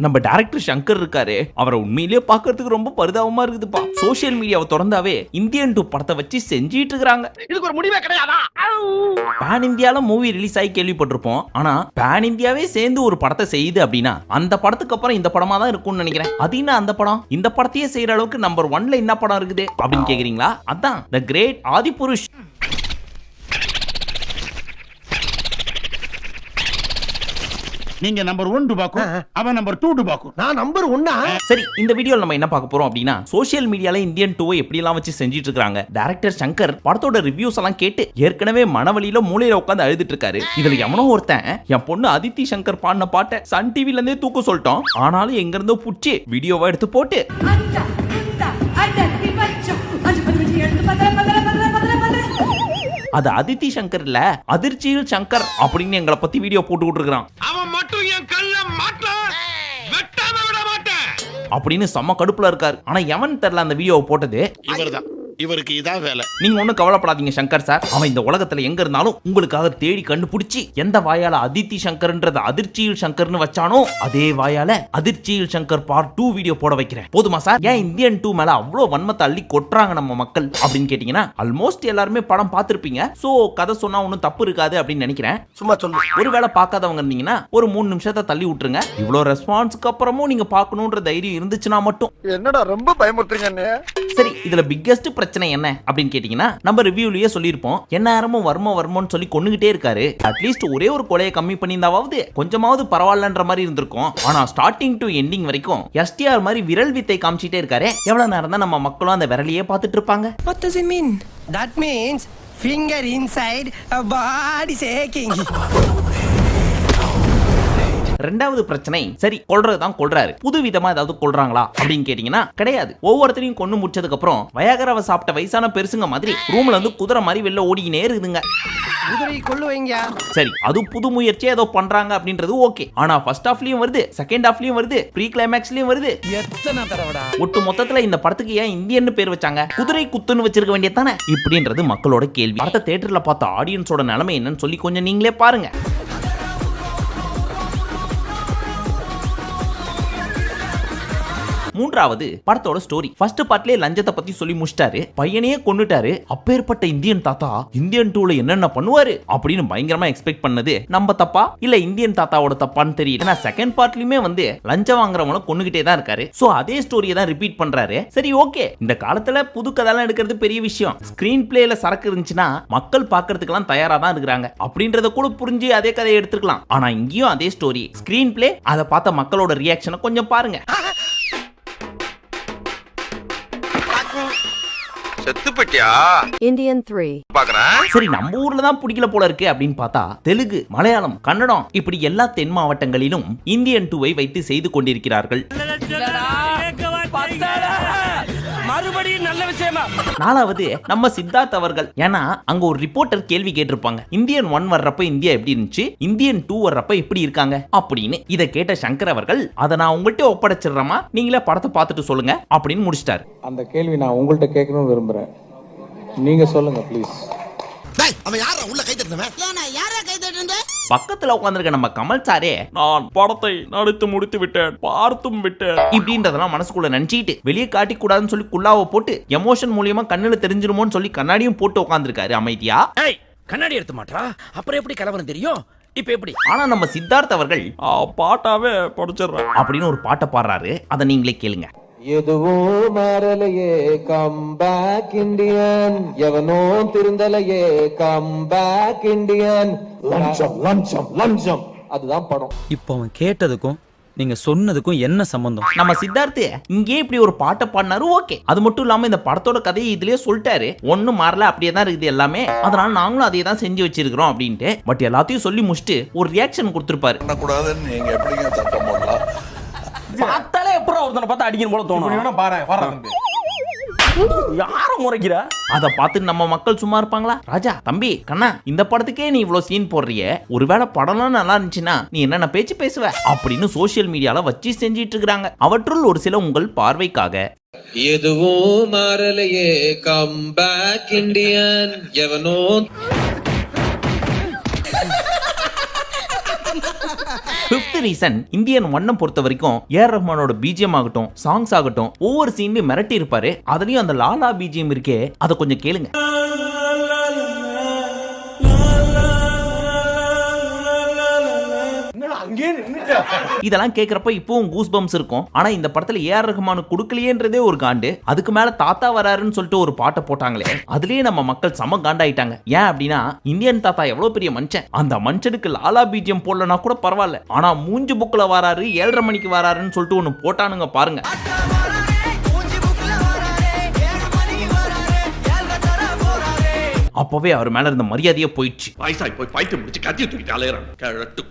நம்ம டைரக்டர் சங்கர் இருக்காரு, அவரை உண்மையிலேயே பாக்குறதுக்கு ரொம்ப பரிதாபமா இருக்குதுப்பா. சோசியல் மீடியாவை திறந்தாவே இந்தியன் 2 படத்தை வச்சு செஞ்சிட்டு இருக்காங்க. இதுக்கு ஒரு முடிவே கிடையாதா? பேன் இந்தியால மூவி ரிலீஸ் ஆகி கேள்விப்பட்டிருப்போம். ஆனா பேன் இந்தியாவே சேர்ந்து ஒரு படத்தை செய்யுது அப்படின்னா அந்த படத்துக்கு அப்புறம் இந்த படமா தான் இருக்கும்னு நினைக்கிறேன். அது என்ன அந்த படம்? இந்த படத்தையே செய்யற அளவுக்கு நம்பர் 1ல என்ன படம் இருக்குது அப்படின்னு கேக்குறீங்களா? அதான் தி கிரேட் ஆதிபுருஷ். நீங்க நம்பர் 1 டுபாக்கு, அவன் நம்பர் 2 டுபாக்கு. நான் நம்பர் 1. சரி, இந்த வீடியோல நம்ம என்ன பார்க்க போறோம் அப்படின்னா சோஷியல் மீடியால இந்தியன் 2 எப்படி எல்லாம் வச்சு செஞ்சிட்டு இருக்காங்க. டைரக்டர் சங்கர் படத்தோட ரிவ்யூஸ் எல்லாம் கேட்டு ஏற்கனவே மனவலியில மூலையில உட்கார்ந்து அழுதுட்டு இருக்காரு. இதுல எவனோ ஒருத்தன் என் பொண்ணு அதித்தி சங்கர் பாடின பாட்டை சன் டிவில இருந்தே தூக்க சொல்லிட்டோம். ஆனாலும் எங்க இருந்தோ புடிச்சு வீடியோவை எடுத்து போட்டு அது அதித்தி சங்கர் இல்ல, அதிர்ச்சியில் சங்கர் அப்படின்னு எங்களை பத்தி வீடியோ போட்டு விட்டுருக்கான். அவன் மட்டும் என் கல்ல மாட்ட வெட்டாம விட மாட்டேன் அப்படின்னு செம்ம கடுப்புல இருக்காரு. ஆனா எவன் தெரியல அந்த வீடியோவை போட்டது இவர்தான். இவருக்கு இதான் வேலை. நீங்க ஒண்ணும் கவலைப்படாதீங்க சங்கர் சார். அவன் இந்த உலகத்துல எங்க இருந்தாலும் உங்களுக்காக தேடி கண்டுபிடிச்சி எந்த வாயால அதித்தி சங்கர்ன்றது அதிர்ச்சியில் சங்கர்னு வச்சானோ அதே வாயால அதிர்ச்சியில் சங்கர் பார்ட் 2 வீடியோ போட வைக்கிறேன். போதுமா சார்? ஏன் இந்தியன் 2 மேல அவ்வளவு வன்மத்தை அள்ளி கொட்டுறாங்க நம்ம மக்கள் அப்படின்னு கேட்டீங்கன்னா ஆல்மோஸ்ட் எல்லாருமே படம் பார்த்திருப்பீங்க. சோ கதை சொன்னா ஒன்னும் தப்பு இருக்காது அப்படின்னு நினைக்கிறேன். சும்மா சொல்லு. ஒருவேளை பார்க்காதவங்க இருந்தீங்கன்னா ஒரு 3 நிமிஷத்தை தள்ளி விட்டுருங்க. இவ்வளவு ரெஸ்பான்ஸ்க்கு அப்புறமும் நீங்க பார்க்கணும்ன்ற தைரியம் இருந்துச்சுன்னா மட்டும். என்னடா ரொம்ப பயமுறுத்துறீங்க. சரி, இதுல பிக்கெஸ்ட் பிரச்சனை என்ன அப்படின்னு கேட்டீங்கன்னா நம்ம ரிவ்யூலயே சொல்லிருப்போம். எந்நேரமும் வர்மன்னு சொல்லி கொன்னுகிட்டே இருக்காரு. அட்லீஸ்ட் ஒரே ஒரு கொலையை கம்மி பண்ணியிருந்தாவது கொஞ்சமாவது பரவாயில்லன்ற மாதிரி இருந்திருக்கும். ஆனா ஸ்டார்டிங் டு எண்டிங் வரைக்கும் எஸ்டிஆர் மாதிரி விரல் வித்தை காமிச்சிட்டே இருக்காரு. எவ்வளவு நேரம் தான் நம்ம மக்களும் அந்த விரலையே பார்த்துட்டு இருப்பாங்க? What does it mean? That means finger inside a body shaking. ரெண்டாவது பிரச்சனை, சரி கொல்றதுதான் கொல்றாரு, புது விதமா ஏதாவது கொல்றாங்களா அப்படின்னு கேட்டீங்கன்னா கிடையாது. ஒவ்வொருத்தரையும் கொண்டு முடிச்சதுக்கு அப்புறம் வயாகராவை சாப்பிட்ட வயசான பெருசுங்க மாதிரி ரூம்ல இருந்து குதிரை மாதிரி வெளில ஓடிக்கினே இருக்குதுங்க. குதிரை கொல்லுவீங்க. சரி, அது புது முயற்சி ஏதோ பண்றாங்க அப்படின்றது ஓகே. ஆனா ஃபர்ஸ்ட் ஹாஃப்லயும் வருது, செகண்ட் ஹாஃப்லயும் வருது, ப்ரீ கிளைமேக்ஸ்லயும் வருது. எத்தனை தடவைடா? ஒட்டு மொத்தத்துல இந்த படத்துக்கு ஏன் இந்தியன் பேர் வச்சாங்க? குதிரை குத்துன்னு வச்சிருக்க வேண்டியதானே இப்படின்றது மக்களோட கேள்வி. படத்தை தியேட்டர்ல பார்த்த ஆடியன்ஸோட நிலைமை என்னன்னு சொல்லி கொஞ்சம் நீங்களே பாருங்க. மூன்றாவது படத்தோட ஸ்டோரி. ஃபர்ஸ்ட் பார்ட்லயே லஞ்சத்தை பத்தி சொல்லி முடிச்சிட்டாரு, பையனையே கொன்னுட்டாரு. அப்பேற்பட்ட இந்தியன் தாத்தா இந்தியன் 2ல என்னென்ன பண்ணுவாரு அப்படின்னு பயங்கரமா எக்ஸ்பெக்ட் பண்ணது நம்ம தப்பா இல்ல இந்தியன் தாத்தாவோட தப்பான்னு தெரியல. ஏன்னா செகண்ட் பார்ட்லயுமே வந்து லஞ்சம் வாங்குறவங்கள கொன்னுகிட்டே தான் இருக்காரு. சோ அதே ஸ்டோரியை தான் ரிப்பீட் பண்றாரு. சரி ஓகே, இந்த காலத்துல புது கதைலாம் எடுக்கிறது பெரிய விஷயம். ஸ்கிரீன் பிளேல சரக்கு இருந்துச்சுன்னா மக்கள் பாக்குறதுக்கெல்லாம் தயாரா தான் இருக்கிறாங்க அப்படின்றத கூட புரிஞ்சு அதே கதையை எடுத்துக்கலாம். ஆனா இங்கேயும் அதே ஸ்டோரி, ஸ்கிரீன் பிளே, அதை பார்த்த மக்களோட ரியாக்ஷனை கொஞ்சம் பாருங்க. செத்துப்பட்டியா? Indian 3. சரி, நம்ம ஊர்ல தான் பிடிக்கல போல இருக்கு அப்படின்னு பார்த்தா தெலுங்கு, மலையாளம், கன்னடம் இப்படி எல்லா தென் மாவட்டங்களிலும் இந்தியன் 2 வைத்து செய்து கொண்டிருக்கிறார்கள். மறுபடியும் நல்ல விஷயமா? நாலாவது நம்ம சித்தார்த் அவர்கள். ஏன்னா அங்க ஒரு ரிப்போர்ட்டர் கேள்வி கேட்டிருப்பாங்க, இந்தியன் 1 வர்றப்ப இந்தியா எப்படி இருந்துச்சு, இந்தியன் 2 வர்றப்ப எப்படி இருக்காங்க அப்படின்னு. இதை கேட்ட சங்கர் அவர்கள் அதை நான் உங்கள்கிட்ட ஒப்படைச்சிடுறேமா, நீங்களே படத்தை பார்த்துட்டு சொல்லுங்க அப்படின்னு முடிச்சிட்டாரு. அந்த கேள்வி நான் உங்கள்கிட்ட கேட்கணும்னு விரும்புறேன், நீங்க சொல்லுங்க ப்ளீஸ். பக்கத்துல உட்கார்ந்திருக்க நம்ம கமல் சாரே நான் படத்தை நடித்து முடித்து விட்டேன், பார்த்தும் விட்டேன் இப்படின்றதெல்லாம் மனசுக்குள்ள நினைச்சிட்டு வெளியே காட்டி கூடாதுன்னு சொல்லி குல்லாவை போட்டு எமோஷன் மூலியமா கண்ணுல தெரிஞ்சிருமோன்னு சொல்லி கண்ணாடியும் போட்டு உட்கார்ந்திருக்காரு அமைதியா. கண்ணாடி எடுத்து மாட்டா அப்புறம் எப்படி கலவரம் தெரியும்? இப்ப எப்படி? ஆனா நம்ம சித்தார்த் அவர்கள் பாட்டாவே படிச்சிடுறேன் அப்படின்னு ஒரு பாட்டை பாடுறாரு. அதை நீங்களே கேளுங்க. எதுவும் மாறலையே, கம் பேக் இண்டியன், எவனோ திருந்தலையே, கம் பேக் இண்டியன். லஞ்சம் லஞ்சம் லஞ்சம், அதுதான் படம். இப்போ அவன் கேட்டதுக்கும் நீங்க சொன்னதுக்கும் என்ன சம்பந்தம்? நம்ம சித்தார்த்து இங்கே இப்படி ஒரு பாட்டை பாடினாரு, ஓகே. அது மட்டும் இல்லாம இந்த படத்தோட கதையை இதுலயே சொல்லிட்டாரு, ஒன்னும் மாறல, அப்படியே தான் இருக்குது எல்லாமே, அதனால நாங்களும் அதே தான் செஞ்சு வச்சிருக்கிறோம் அப்படின்ட்டு. பட் எல்லாத்தையும் சொல்லி முடிச்சுட்டு ஒரு ரியாக்ஷன் கொடுத்திருப்பாரு. நீங்க எப்படிங்க சட்டம் போடலாம்? பார்த்தாலே எப்பறம் ஒருத்தனை பார்த்து அடிக்கணும் போல தோணும். யாரும் முறைக்கிறா? அதை பார்த்து நம்ம மக்கள் சும்மா இருப்பாங்களா? ராஜா, தம்பி, கண்ணா, இந்த படத்துக்கே நீ இவ்வளவு சீன் போடுறிய, ஒருவேளை படம்லாம் நல்லா இருந்துச்சுன்னா நீ என்னென்ன பேச்சு பேசுவ அப்படின்னு சோசியல் மீடியால வச்சு செஞ்சிட்டு இருக்காங்க. அவற்றுள் ஒரு சில உங்கள் பார்வைக்காக. எதுவும் மாறலையே, கம் பேக் இண்டியன், எவனோ. ஃபிஃப்த் ரீசன் இந்தியன் ஒன்னை பொறுத்த வரைக்கும் ஏஆர் ரஹ்மானோட பிஜிஎம் ஆகட்டும் சாங்ஸ் ஆகட்டும் ஒவ்வொரு சீன்லயும் மிரட்டி இருப்பாரு. அதுலயும் அந்த லாலா பிஜிஎம் இருக்கே அதை கொஞ்சம் கேளுங்க. இதெல்லாம் கேக்குறப்ப இப்பவும் கூஸ் பம்ஸ் இருக்கும். ஆனா இந்த படத்துல ஏஆர் ரஹ்மானுக்கு கொடுக்கலையேன்றதே ஒரு காண்டு. அதுக்கு மேல தாத்தா வராருன்னு சொல்லிட்டு ஒரு பாட்டை போட்டாங்களே, அதுலயே நம்ம மக்கள் சம காண்டாயிட்டாங்க. ஏன் அப்படின்னா இந்தியன் தாத்தா எவ்வளவு பெரிய மனுஷன், அந்த மனுஷனுக்கு லாலா பிஜிஎம் போடலனா கூட பரவாயில்ல, ஆனா மூஞ்சு புக்ல வராரு 7:30 மணிக்கு வராருன்னு சொல்லிட்டு ஒன்னு போட்டானுங்க பாருங்க. அப்பவே அவர் மேல இருந்த மரியாதையே போயிடுச்சு. வயசாகி போய் பைத்தியம் முடிச்சு கத்தியை தூக்கிட்டு அலையறான் கழட்டு.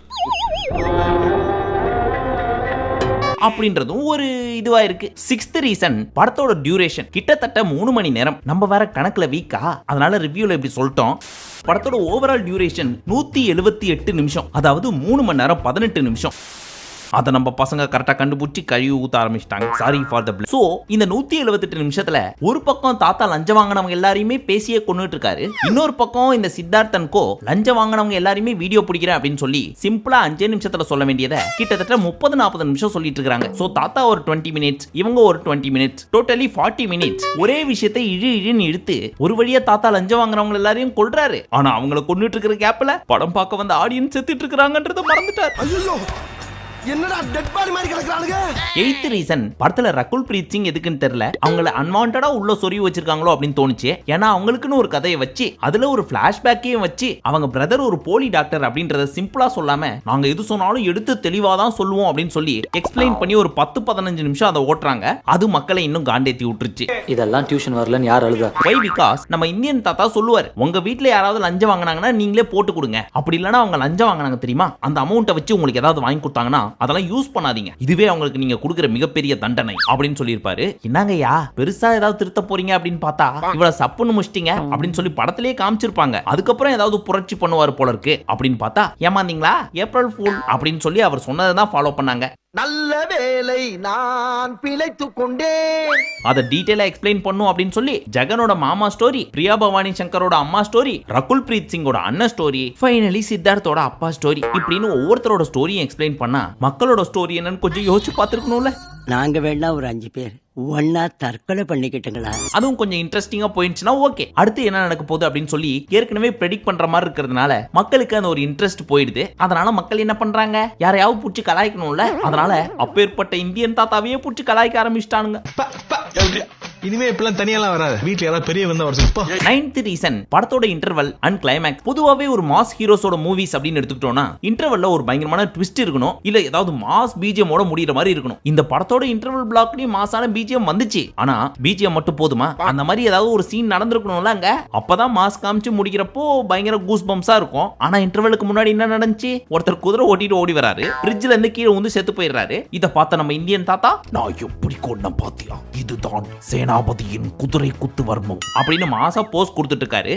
அப்படின்றதும் ஒரு இதுவா இருக்கு. 6th ரீசன் படத்தோட டியூரேஷன் கிட்டத்தட்ட 3 மணி நேரம். நம்ம வேற கணக்குல வீக்கா, அதனால ரிவ்யூல இப்படி சொல்லிட்டோம். படத்தோட ஓவரால் டியூரேஷன் 178 நிமிஷம், அதாவது 3 மணி நேரம் 18 நிமிஷம். அதை நம்ம பசங்க கரெக்டா கண்டுபிடிச்சி கழுவி ஊத்த ஆரம்பிச்சிட்டாங்க. Sorry for the blood. So இந்த 178 நிமிஷத்துல ஒரு பக்கம் தாத்தா லஞ்சம் வாங்கினவங்க எல்லாரையுமே பேசியே கொண்டுட்டு இருக்காரு, இன்னொரு பக்கம் இந்த சித்தார்த்தன்கோ லஞ்சம் வாங்கினவங்க எல்லாரையுமே வீடியோ பிடிக்கிறேன் அப்படின்னு சொல்லி சிம்பிளா 5 நிமிஷத்துல சொல்ல வேண்டியதை கிட்டத்தட்ட 30-40 நிமிஷம் சொல்லிட்டு இருக்காங்க. சோ தாத்தா ஒரு 20 மினிட்ஸ், இவங்க ஒரு 20 மினிட்ஸ், டோட்டலி 40 மினிட்ஸ். ஒரே விஷயத்தை இழுன்னு இழுத்து ஒரு வழியா தாத்தா லஞ்சம் வாங்குறவங்க எல்லாரையும் கொல்றாரு. ஆனா அவங்களை கொண்டுட்டு இருக்கிற கேப்ல படம் பார்க்க வந்த ஆடியன்ஸ் செத்துட்டு இருக்காங்கன்றத மறந்துட்டார். என்னடா டெட் பாடி மாதிரி கிடக்குறானுங்க. 8th ரீசன் படத்துல ரகுல் பிரீத் சிங் எதுக்குன்னு தெரியல, அவங்கள அன்வான்டடா உள்ள சொருவி வச்சிருக்காங்களோ அப்படின்னு தோணுச்சு. ஏன்னா அவங்களுக்குன்னு ஒரு கதையை வச்சு அதுல ஒரு பிளாஷ்பேக்கையும் வச்சு அவங்க பிரதர் ஒரு போலி டாக்டர் அப்படின்றத சிம்பிளா சொல்லாம நாங்க எது சொன்னாலும் எடுத்து தெளிவா தான் சொல்லுவோம் அப்படின்னு சொல்லி எக்ஸ்பிளைன் பண்ணி ஒரு 10-15 நிமிஷம் அதை ஓட்டுறாங்க. அது மக்களை இன்னும் காண்டேத்தி விட்டுருச்சு. இதெல்லாம் டியூஷன் வரலன்னு யார் அழுதா? வை பிகாஸ் நம்ம இந்தியன் தாத்தா சொல்லுவார், உங்க வீட்டுல யாராவது லஞ்சம் வாங்கினாங்கன்னா நீங்களே போட்டு கொடுங்க, அப்படி இல்லைன்னா அவங்க லஞ்சம் வாங்கினாங்க தெரியுமா, அந்த அமௌண்ட்டை வச்சு உங்களுக்கு ஏதாவது வாங்கி கொடுத்தாங்கன்னா அதெல்லாம் யூஸ் பண்ணாதீங்க, இதுவே அவங்களுக்கு நீங்க கொடுக்கிற மிகப்பெரிய தண்டனை அப்படின்னு சொல்லியிருப்பாரு. என்னங்கய்யா பெருசா ஏதாவது திருத்த போறீங்க அப்படின்னு பார்த்தா இவ்வளவு சப்புன்னு முடிச்சிட்டீங்க அப்படின்னு சொல்லி படத்திலேயே காமிச்சிருப்பாங்க. அதுக்கப்புறம் ஏதாவது புரட்சி பண்ணுவார் போல இருக்கு அப்படின்னு பார்த்தா ஏமாந்தீங்களா ஏப்ரல் ஃபூல் அப்படின்னு சொல்லி அவர் சொன்னதை தான் ஃபாலோ பண்ணாங்க. நல்ல வேளை நான் பிழைத்துக் கொண்டேன். அதை டீடைலா எக்ஸ்பிளைன் பண்ணும் அப்படின்னு சொல்லி ஜெகனோட மாமா ஸ்டோரி, பிரியா பவானி சங்கரோட அம்மா ஸ்டோரி, ரகுல் பிரீத் சிங்கோட அண்ணன் ஸ்டோரி, ஃபைனலி சித்தார்த்தோட அப்பா ஸ்டோரி, இப்படின்னு ஒவ்வொருத்தரோட ஸ்டோரியும் எக்ஸ்பிளைன் பண்ணா மக்களோட ஸ்டோரி என்னன்னு கொஞ்சம் யோசிச்சு பார்த்திருக்கணும்ல. நாங்க வேணா ஒரு 5 பேர் ஒன்னா தற்கொலை பண்ணிக்கிட்டுங்களா? அதுவும் கொஞ்சம் இன்ட்ரெஸ்டிங்கா போயிடுச்சுன்னா ஓகே, அடுத்து என்ன நடக்க போகுது அப்படின்னு சொல்லி ஏற்கனவே ப்ரெடிக்ட் பண்ற மாதிரி இருக்கிறதுனால மக்களுக்கு அந்த ஒரு இன்ட்ரெஸ்ட் போயிடுது. அதனால மக்கள் என்ன பண்றாங்க, யாரையாவது பிடிச்சி கலாய்க்கணும்ல, அதனால அப்பேற்பட்ட இந்தியன் தாத்தாவையே பிடிச்சி கலாய்க்க ஆரம்பிச்சிட்டானுங்க. இனிமே இப்பெல்லாம் தனியெல்லாம் வராது, வீட்டுல யாராவது பெரிய வந்தா வரும். 9th ரீசன் படத்தோட இன்டர்வல் அண்ட் கிளைமேக்ஸ். பொதுவாவே ஒரு மாஸ் ஹீரோஸோட மூவிஸ் அப்படின்னு எடுத்துக்கிட்டோம்னா இன்டர்வல்ல ஒரு பயங்கரமான ட்விஸ்ட் இருக்கணும், இல்ல ஏதாவது மாஸ் பிஜிஎம் ஓட முடியற மாதிரி இருக்கணும். இந்த படத்தோட இன்டர்வல் பிளாக்லயும் மாசான பிஜிஎம் வந்துச்சு, ஆனா பிஜிஎம் மட்டும் போதுமா, அந்த மாதிரி ஏதாவது ஒரு சீன் நடந்திருக்கணும்ல அங்க, அப்பதான் மாஸ் காமிச்சு முடிக்கிறப்போ பயங்கர கூஸ் பம்ஸா இருக்கும். ஆனா இன்டர்வலுக்கு முன்னாடி என்ன நடந்துச்சு, ஒருத்தர் குதிரை ஓட்டிட்டு ஓடி வராரு, பிரிட்ஜ்ல இருந்து கீழே வந்து செத்து போயிடுறாரு. இத பார்த்த நம்ம இந்தியன் தாத்தா, நான் எப்படி கொன்ன பாத்தியா, இதுதான் சேனாபதியின் குதிரை குத்து வர்மம் அப்படின்னு மாசா போஸ் கொடுத்துட்டு இருக்காரு.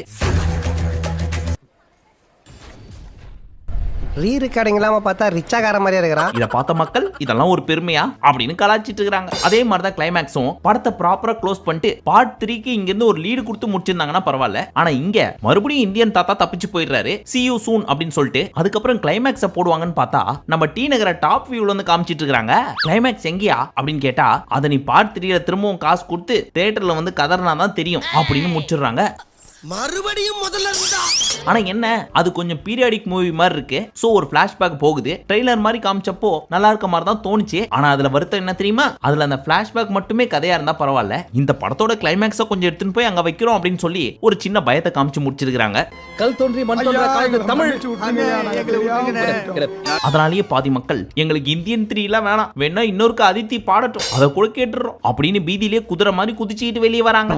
ரீ ரெக்கார்டிங் இல்லாம பார்த்தா ரிச்சாகார மாதிரியா இருக்கிறான். இத பார்த்த மக்கள் இதெல்லாம் ஒரு பெருமையா அப்படின்னு கலாச்சிட்டு இருக்காங்க. அதே மாதிரி தான் கிளைமேக்ஸும் படத்தை ப்ராப்பரா க்ளோஸ் பண்ணிட்டு பார்ட் 3க்கு இங்க இருந்து ஒரு லீடு கொடுத்து முடிச்சிருந்தாங்கன்னா பரவாயில்ல. ஆனா இங்க மறுபடியும் இந்தியன் தாத்தா தப்பிச்சு போயிடுறாரு, see you soon அப்படின்னு சொல்லிட்டு. அதுக்கப்புறம் கிளைமேக்ஸ போடுவாங்கன்னு பார்த்தா நம்ம டி நகர டாப் வியூல இருந்து காமிச்சிட்டு இருக்காங்க. கிளைமேக்ஸ் எங்கயா அப்படின்னு கேட்டா அதை நீ பார்ட் 3ல திரும்பவும் காசு கொடுத்து தியேட்டர்ல வந்து கதறினா தான் தெரியும் அப்படின்னு முடிச்சிடுறாங்க. மறுபடியும் முதல்ல இருந்தா. ஆனா என்ன, அது கொஞ்சம் பீரியாடிக் மூவி மாதிரி இருக்கு. சோ ஒரு பிளாஷ்பேக் போகுது, ட்ரெய்லர் மாதிரி காமிச்சப்போ நல்லா இருக்க மாதிரி தான் தோணுச்சு. ஆனா அதுல வருத்தம் என்ன தெரியுமா, அதுல அந்த பிளாஷ்பேக் மட்டுமே கதையா இருந்தா பரவாயில்ல, இந்த படத்தோட கிளைமேக்ஸ கொஞ்சம் எடுத்துன்னு போய் அங்க வைக்கிறோம் அப்படின்னு சொல்லி ஒரு சின்ன பயத்தை காமிச்சு முடிச்சிருக்காங்க. கல் தோன்றி மண் தோன்ற காலத்து தமிழ். அதனாலேயே பாதி மக்கள் எங்களுக்கு இந்தியன் 3 எல்லாம் வேணாம், வேணா இன்னொருக்கு அதித்தி பாடட்டும், அதை கூட கேட்டுறோம் அப்படின்னு பீதியிலே குதிரை மாதிரி குதிச்சுக்கிட்டு வெளியே வராங்க.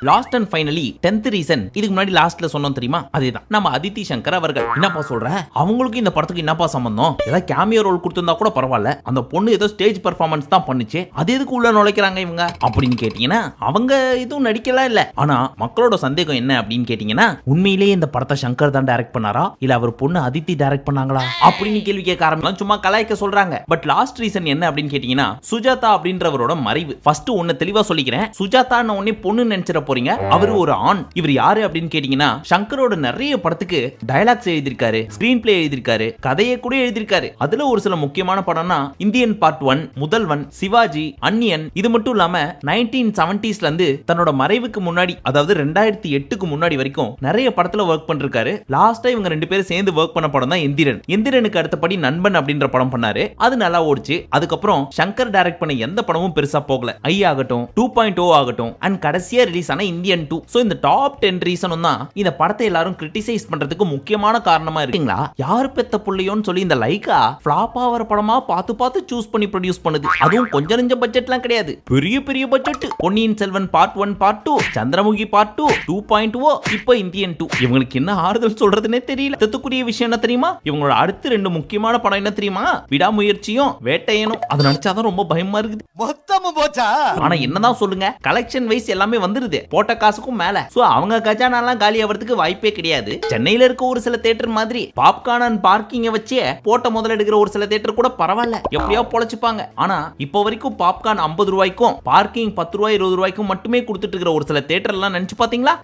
Last and finally 10th reason, இதுக்கு முன்னாடி லாஸ்ட்ல சொன்னோம் தெரியுமா, அதேதான் நம்ம அதித்தி சங்கர் அவர்கள். என்னப்பா சொல்ற, அவங்களுக்கு இந்த படத்துக்கு என்னப்பா சம்பந்தம், ஏதாவது கேமியோ ரோல் கொடுத்திருந்தா கூட பரவாயில்ல, அந்த பொண்ணு ஏதோ ஸ்டேஜ் பெர்ஃபார்மன்ஸ் தான் பண்ணுச்சு, அது எதுக்கு உள்ள நுழைக்கிறாங்க இவங்க அப்படின்னு கேட்டீங்கன்னா அவங்க எதுவும் நடிக்கலாம் இல்ல. ஆனா மக்களோட சந்தேகம் என்ன அப்படின்னு கேட்டீங்கன்னா, உண்மையிலேயே இந்த படத்தை சங்கர் தான் டைரக்ட் பண்ணாரா இல்ல அவர் பொண்ணு அதித்தி டைரக்ட் பண்ணாங்களா அப்படின்னு கேள்வி கேட்க ஆரம்பிக்கலாம். சும்மா கலாய்க்க சொல்றாங்க. பட் லாஸ்ட் ரீசன் என்ன அப்படின்னு கேட்டீங்கன்னா, சுஜாதா அப்படின்றவரோட சங்கரோட மறைவு. ஃபர்ஸ்ட் ஒன்னு தெளிவா சொல்லிக்கிறேன், சுஜாதான்னு ஒன்னே பொண்ணு நினைச்சிட போறீங்க, அவர் ஒரு ஆண். இவர் யாரு அப்படின்னு கேட்டீங்கன்னா, சங்கரோட நிறைய படத்துக்கு டயலாக்ஸ் எழுதியிருக்காரு, ஸ்கிரீன் பிளே எழுதியிருக்காரு, கதையை கூட எழுதியிருக்காரு. அதுல ஒரு சில முக்கியமான படம்னா இந்தியன் பார்ட் 1, முதல்வன், சிவாஜி, அந்நியன். இது மட்டும் இல்லாம 1970ஸ்ல இருந்து தன்னோட மறைவுக்கு முன்னாடி, அதாவது 2008க்கு முன்னாடி வரைக்கும் நிறைய படத்துல ஒர்க் பண்ணிருக்காரு. லாஸ்டா இவங்க ரெண்டு பேரும் சேர்ந்து ஒர்க் பண்ண படம் தான் எந்திரன். எந்திரனுக்கு அடுத்தபடி நண்பன் அப்படின்ற படம் பண்ணாரு, அது நல்லா ஓடிச்சு. அதுக்கப்புறம் சங்கர் டைரக்ட் பண்ண எந்த படமும் பெருசா போகல. ஐ ஆகட்டும், 2.0 ஆகட்டும், அண்ட் கடைசியா ரிலீஸ் ஆன இந்தியன் 2. சோ இந்த டாப் 10 ரீசனும் தான் இந்த படத்தை எல்லாரும் கிரிட்டிசைஸ் பண்றதுக்கு முக்கியமான காரணமா இருக்கீங்களா. யார் பெத்த புள்ளையோன்னு சொல்லி இந்த லைக்கா ஃபிளாப் ஆகிற படமா பார்த்து பார்த்து சூஸ் பண்ணி ப்ரொடியூஸ் பண்ணுது. அதுவும் கொஞ்சம் நெஞ்ச பட்ஜெட்லாம் கிடையாது, பெரிய பெரிய budget. Ponniyin Selvan part 1, part 2, Chandramukhi part 2, 2.0, இப்போ இந்தியன் 2. இவங்களுக்கு என்ன ஆறுதல் சொல்றதுன்னே தெரியல. தத்துக்குரிய விஷயம் என்ன தெரியுமா, இவங்களோட அடுத்த 2 முக்கியமான படம் என்ன தெரியுமா, விடாமுயற்சியும் வேட்டையனும். அது நினைச்சாதான் ரொம்ப பயமா இருக்குது. மொத்தமும் போச்சா. ஆனா என்னதான் சொல்லுங்க, கலெக்ஷன் வைஸ் எல்லாமே வந்துருது, போட்ட காசுக்கும் மேல. சோ அவங்க கஜானாலாம் காலி ஆகிறதுக்கு வாய்ப்பே கிடையாது. சென்னையில இருக்க ஒரு சில தியேட்டர் மாதிரி பாப்கார்ன் அண்ட் பார்க்கிங்க வச்சு போட்ட முதல்ல எடுக்கிற ஒரு சில தியேட்டர் கூட பரவாயில்ல, எப்படியோ பொழைச்சுப்பாங்க. ஆனா இப்போ வரைக்கும் பாப்கார்ன் 50 ரூபாய்க்கும் பார்க்கிங் 10 ரூபாய் 20 ரூபாய்க்கும் மட்டுமே கொடுத்துட்டு இருக்கிற ஒரு சில தியேட்டர் எல்லாம் நினைச்சு பாத்தீங்களா?